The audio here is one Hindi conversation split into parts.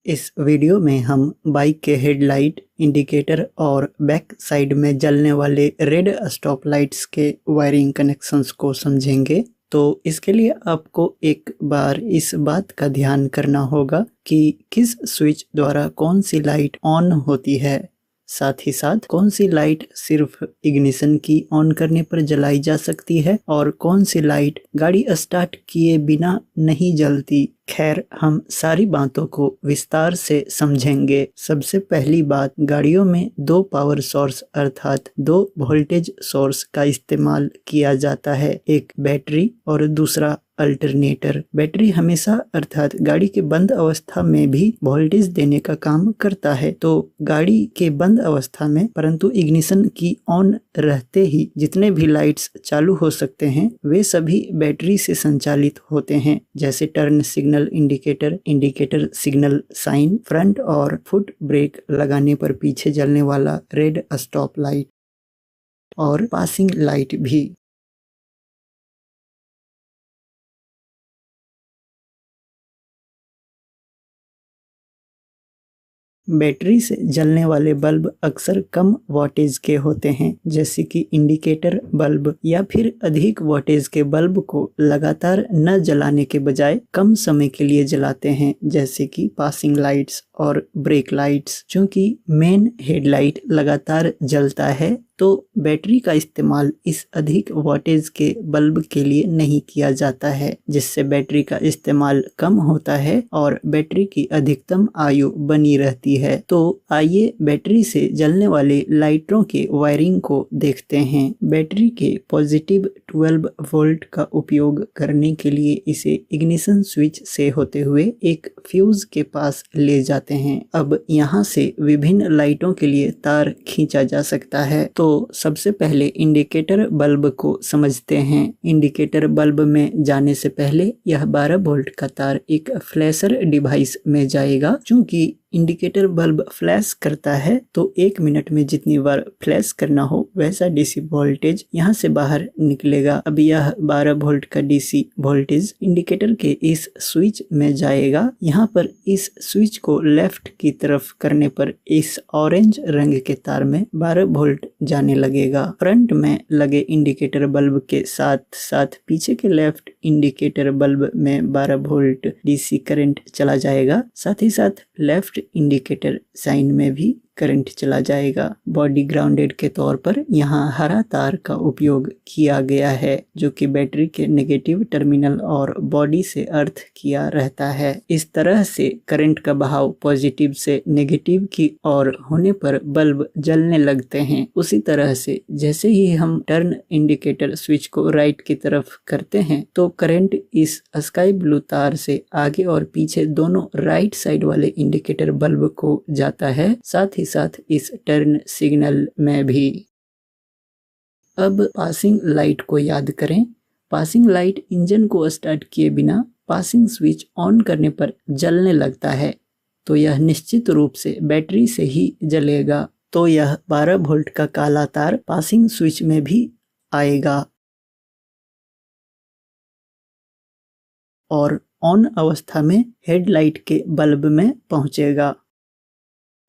इस वीडियो में हम बाइक के हेडलाइट, इंडिकेटर और बैक साइड में जलने वाले रेड स्टॉप लाइट्स के वायरिंग कनेक्शंस को समझेंगे। तो इसके लिए आपको एक बार इस बात का ध्यान करना होगा कि किस स्विच द्वारा कौन सी लाइट ऑन होती है, साथ ही साथ कौन सी लाइट सिर्फ इग्निशन की ऑन करने पर जलाई जा सकती है और कौन सी लाइट गाड़ी स्टार्ट किए बिना नहीं जलती। खैर, हम सारी बातों को विस्तार से समझेंगे। सबसे पहली बात, गाड़ियों में दो पावर सोर्स अर्थात दो वोल्टेज सोर्स का इस्तेमाल किया जाता है, एक बैटरी और दूसरा अल्टरनेटर। बैटरी हमेशा अर्थात गाड़ी के बंद अवस्था में भी वोल्टेज देने का काम करता है। तो गाड़ी के बंद अवस्था में परंतु इग्निशन की ऑन रहते ही जितने भी लाइट्स चालू हो सकते हैं वे सभी बैटरी से संचालित होते हैं, जैसे turn signal indicator, indicator signal sign, front और फुट ब्रेक लगाने पर पीछे जलने वाला रेड स्टॉप लाइट और पासिंग लाइट भी। बैटरी से जलने वाले बल्ब अक्सर कम वोल्टेज के होते हैं, जैसे कि इंडिकेटर बल्ब, या फिर अधिक वोल्टेज के बल्ब को लगातार न जलाने के बजाय कम समय के लिए जलाते हैं, जैसे कि पासिंग लाइट्स और ब्रेक लाइट्स। चूंकि मेन हेडलाइट लगातार जलता है तो बैटरी का इस्तेमाल इस अधिक वोल्टेज के बल्ब के लिए नहीं किया जाता है, जिससे बैटरी का इस्तेमाल कम होता है और बैटरी की अधिकतम आयु बनी रहती है। तो आइए बैटरी से जलने वाले लाइटों के वायरिंग को देखते हैं। बैटरी के पॉजिटिव 12 वोल्ट का उपयोग करने के लिए इसे इग्निशन स्विच से होते हुए एक फ्यूज के पास ले जाते हैं। अब यहाँ से विभिन्न लाइटों के लिए तार खींचा जा सकता है। तो सबसे पहले इंडिकेटर बल्ब को समझते हैं। इंडिकेटर बल्ब में जाने से पहले यह 12 वोल्ट का तार एक फ्लैशर डिवाइस में जाएगा। चूंकि इंडिकेटर बल्ब फ्लैश करता है तो 1 मिनट में जितनी बार फ्लैश करना हो वैसा डीसी वोल्टेज यहाँ से बाहर निकलेगा। अब यह 12 वोल्ट का डीसी वोल्टेज इंडिकेटर के इस स्विच में जाएगा। यहाँ पर इस स्विच को लेफ्ट की तरफ करने पर इस ऑरेंज रंग के तार में 12 वोल्ट जाने लगेगा। फ्रंट में लगे इंडिकेटर बल्ब के साथ साथ पीछे के लेफ्ट इंडिकेटर बल्ब में 12 वोल्ट डीसी करंट चला जाएगा। साथ ही साथ लेफ्ट इंडिकेटर साइन में भी करंट चला जाएगा। बॉडी ग्राउंडेड के तौर पर यहाँ हरा तार का उपयोग किया गया है, जो कि बैटरी के नेगेटिव टर्मिनल और बॉडी से अर्थ किया रहता है। इस तरह से करंट का बहाव पॉजिटिव से नेगेटिव की ओर होने पर बल्ब जलने लगते हैं। उसी तरह से जैसे ही हम टर्न इंडिकेटर स्विच को राइट की तरफ करते हैं तो करंट इस स्काई ब्लू तार से आगे और पीछे दोनों राइट साइड वाले इंडिकेटर बल्ब को जाता है, साथ ही साथ इस टर्न सिग्नल में भी। अब पासिंग लाइट को याद करें। पासिंग लाइट इंजन को स्टार्ट किए बिना पासिंग स्विच ऑन करने पर जलने लगता है, तो यह निश्चित रूप से बैटरी से ही जलेगा। तो यह 12 वोल्ट का काला तार पासिंग स्विच में भी आएगा और ऑन अवस्था में हेडलाइट के बल्ब में पहुंचेगा।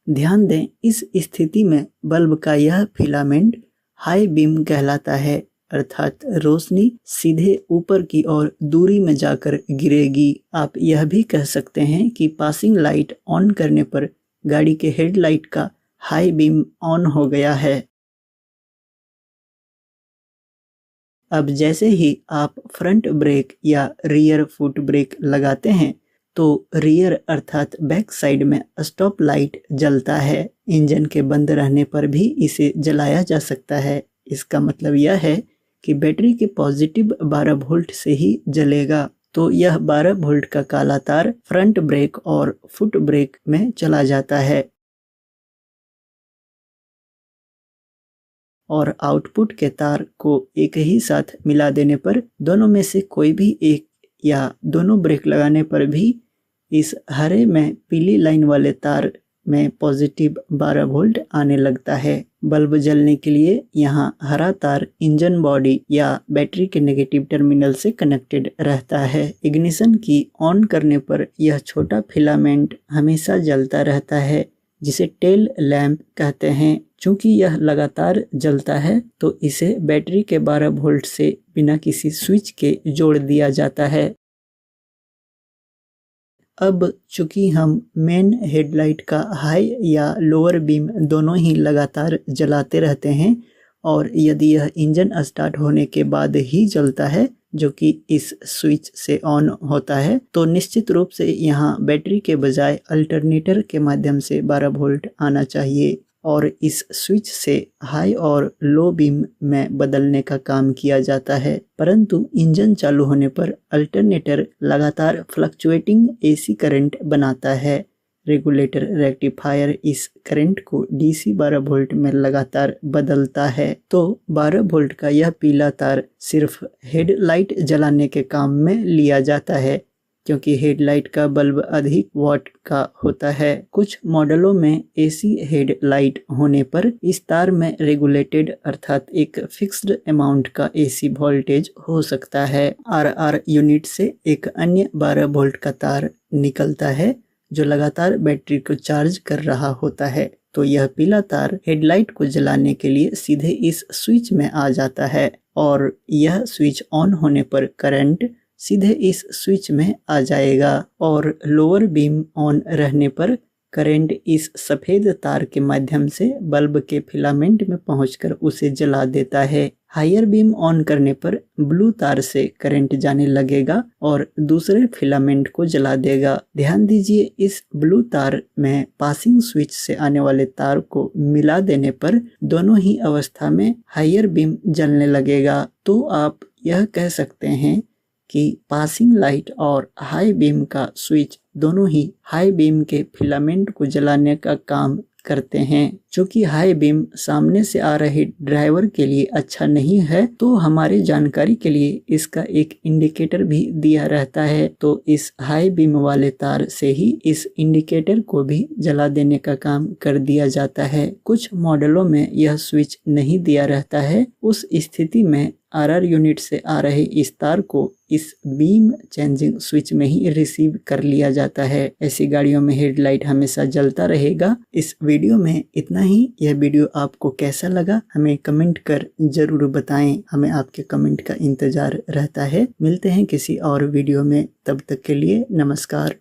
ध्यान दें, इस स्थिति में बल्ब का यह फिलामेंट हाई बीम कहलाता है, अर्थात रोशनी सीधे ऊपर की ओर दूरी में जाकर गिरेगी। आप यह भी कह सकते हैं कि पासिंग लाइट ऑन करने पर गाड़ी के हेडलाइट का हाई बीम ऑन हो गया है। अब जैसे ही आप फ्रंट ब्रेक या रियर फुट ब्रेक लगाते हैं तो रियर अर्थात बैक साइड में स्टॉप लाइट जलता है। इंजन के बंद रहने पर भी इसे जलाया जा सकता है। इसका मतलब यह है कि बैटरी के पॉजिटिव 12 वोल्ट से ही जलेगा। तो यह 12 वोल्ट का काला तार फ्रंट ब्रेक और फुट ब्रेक में चला जाता है और आउटपुट के तार को एक ही साथ मिला देने पर दोनों में से कोई भी एक या दोनों ब्रेक लगाने पर भी इस हरे में पीली लाइन वाले तार में पॉजिटिव 12 वोल्ट आने लगता है। बल्ब जलने के लिए यहाँ हरा तार इंजन बॉडी या बैटरी के नेगेटिव टर्मिनल से कनेक्टेड रहता है। इग्निशन की ऑन करने पर यह छोटा फिलामेंट हमेशा जलता रहता है, जिसे टेल लैंप कहते हैं। चूंकि यह लगातार जलता है तो इसे बैटरी के 12 वोल्ट से बिना किसी स्विच के जोड़ दिया जाता है। अब चूंकि हम मेन हेडलाइट का हाई या लोअर बीम दोनों ही लगातार जलाते रहते हैं और यदि यह इंजन स्टार्ट होने के बाद ही जलता है, जो कि इस स्विच से ऑन होता है, तो निश्चित रूप से यहाँ बैटरी के बजाय अल्टरनेटर के माध्यम से 12 वोल्ट आना चाहिए और इस स्विच से हाई और लो बीम में बदलने का काम किया जाता है। परंतु इंजन चालू होने पर अल्टरनेटर लगातार फ्लक्चुएटिंग एसी करंट बनाता है। रेगुलेटर रेक्टिफायर इस करंट को डीसी 12 वोल्ट में लगातार बदलता है। तो 12 वोल्ट का यह पीला तार सिर्फ हेडलाइट जलाने के काम में लिया जाता है, क्योंकि हेडलाइट का बल्ब अधिक वाट का होता है। कुछ मॉडलों में एसी हेडलाइट होने पर इस तार में रेगुलेटेड अर्थात एक फिक्स्ड अमाउंट का एसी वोल्टेज हो सकता है। आरआर यूनिट से एक अन्य 12 वोल्ट का तार निकलता है जो लगातार बैटरी को चार्ज कर रहा होता है। तो यह पीला तार हेडलाइट को जलाने के लिए सीधे इस स्विच में आ जाता है और यह स्विच ऑन होने पर करंट सीधे इस स्विच में आ जाएगा और लोअर बीम ऑन रहने पर करंट इस सफ़ेद तार के माध्यम से बल्ब के फिलामेंट में पहुंचकर उसे जला देता है। हायर बीम ऑन करने पर ब्लू तार से करंट जाने लगेगा और दूसरे फिलामेंट को जला देगा। ध्यान दीजिए, इस ब्लू तार में पासिंग स्विच से आने वाले तार को मिला देने पर दोनों ही अवस्था में हायर बीम जलने लगेगा। तो आप यह कह सकते हैं कि पासिंग लाइट और हाई बीम का स्विच दोनों ही हाई बीम के फिलामेंट को जलाने का काम करते हैं। चूँकि हाई बीम सामने से आ रहे ड्राइवर के लिए अच्छा नहीं है, तो हमारी जानकारी के लिए इसका एक इंडिकेटर भी दिया रहता है। तो इस हाई बीम वाले तार से ही इस इंडिकेटर को भी जला देने का काम कर दिया जाता है। कुछ मॉडलों में यह स्विच नहीं दिया रहता है। उस स्थिति में आरआर यूनिट से आ रहे इस तार को इस बीम चेंजिंग स्विच में ही रिसीव कर लिया जाता है। ऐसी गाड़ियों में हेडलाइट हमेशा जलता रहेगा। इस वीडियो में इतना ही। यह वीडियो आपको कैसा लगा हमें कमेंट कर जरूर बताएं। हमें आपके कमेंट का इंतजार रहता है। मिलते हैं किसी और वीडियो में, तब तक के लिए नमस्कार।